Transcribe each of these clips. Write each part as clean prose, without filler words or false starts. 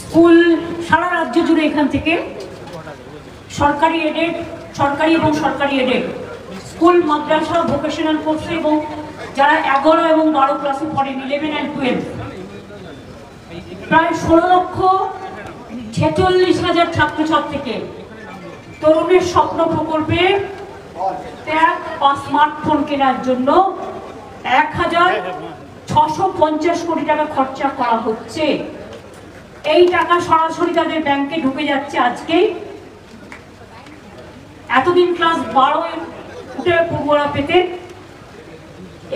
School সারা রাজ্য জুড়ে এখান থেকে সরকারি এডেড, সরকারি এবং সরকারি এডেড স্কুল, মাদ্রাসা, ভোকেশনাল কোর্স এবং যারা 11 এবং 12 ক্লাসে পড়েন 11 and 12 প্রায় 16,46,000 ছাত্রছাত্রীকে তরুণের স্বপ্ন প্রকল্পে ট্যাব বা স্মার্টফোন কেনার জন্য 1,650 কোটি টাকা খরচা করা হচ্ছে। এই টাকা সরাসরি তাদের ব্যাংকে ঢুকে যাচ্ছে আজকেই। এতদিন ক্লাস 12 উঠে পড়ুয়ারা পেতে,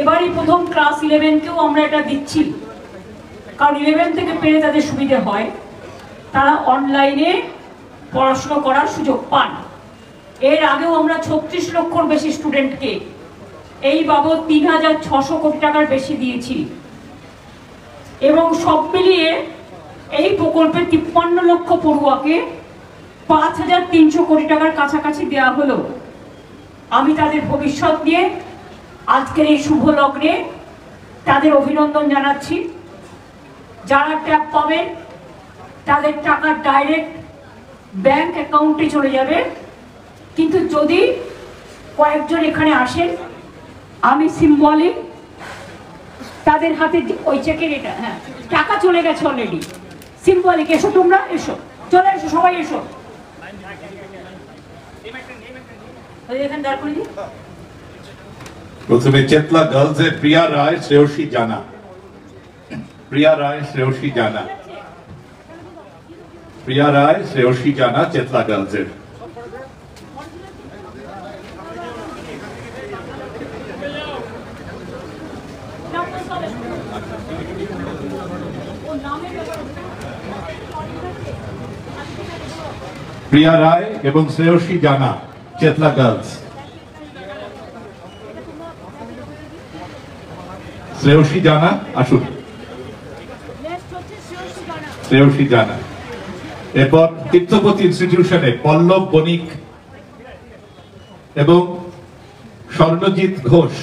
এবারই প্রথম ক্লাস 11কেও আমরা এটা দিচ্ছি, কারণ 11 থেকে পেলে তাদের সুবিধে হয়, তারা অনলাইনে পড়াশোনা করার সুযোগ পান। এর আগেও আমরা 36 লক্ষর বেশি স্টুডেন্টকে এই বাবদ 3,600 কোটি টাকার বেশি দিয়েছি এবং সব মিলিয়ে এই প্রকল্পে 53 লক্ষ পড়ুয়াকে 5,300 কোটি টাকার কাছাকাছি দেওয়া হলো। আমি তাদের ভবিষ্যৎ নিয়ে আজকের এই শুভ লগ্নে তাদের অভিনন্দন জানাচ্ছি। যারা ট্যাব পাবেন তাদের টাকা ডাইরেক্ট ব্যাংক অ্যাকাউন্টে চলে যাবে, কিন্তু যদি কয়েকজন এখানে আসেন আমি সিম্বলিক তাদের হাতে ওই চেকের এটা, হ্যাঁ টাকা চলে গেছে অলরেডি, সিম্বলিক এসো, তোমরা এসো, চলে এসো, সবাই এসো। প্রথমে চেতলা গার্লসের প্রিয়া রায়, শ্রেয়সী জানা। প্রিয়া রায়, শ্রেয়সী জানা। প্রিয়া রায়, শ্রেয়সী জানা, চেতলা গার্লসের। প্রিয়া রায় এবং শ্রেয়সী জানা, চেতলা গার্লস। শ্রেয়সী জানা আসুন। শ্রেয়সী জানা। এরপর তীর্থপতি ইনস্টিটিউশনে পল্লব বণিক এবং স্বর্ণজিৎ ঘোষ।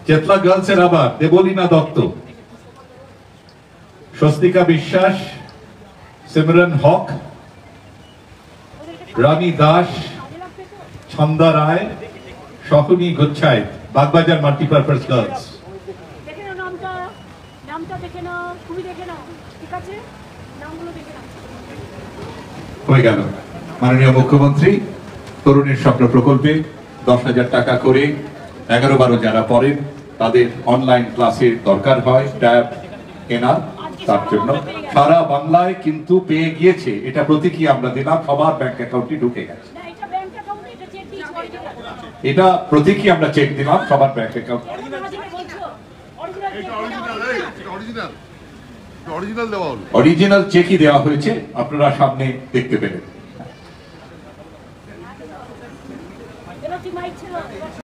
চেতলা গার্লসের আবার দেবলীনা দত্ত, স্বস্তিকা বিশ্বাস, সিমরন হক, রানী দাস, ছন্দা রায়, শকুনি গোচ্ছাই, বাগবাজার মাল্টিপারপাস গার্লস। হয়ে গেল। মাননীয় মুখ্যমন্ত্রী তরুণের স্বপ্ন প্রকল্পে 10,000 টাকা করে 11-12 যারা পড়েন তাদের অনলাইন ক্লাসের দরকার হয় ট্যাব কেনার, তার জন্য সারা বাংলায় কিন্তু পেয়ে গিয়েছে। এটা প্রতীকী আমরা দিলাম, সবার ব্যাংক অ্যাকাউন্টে ঢুকে গেছে। এটা প্রতীকী আমরা চেক দিলাম সবার ব্যাংক অ্যাকাউন্ট। অরিজিনাল চেকই দেওয়া হয়েছে, আপনারা সামনে দেখতে পেলেন।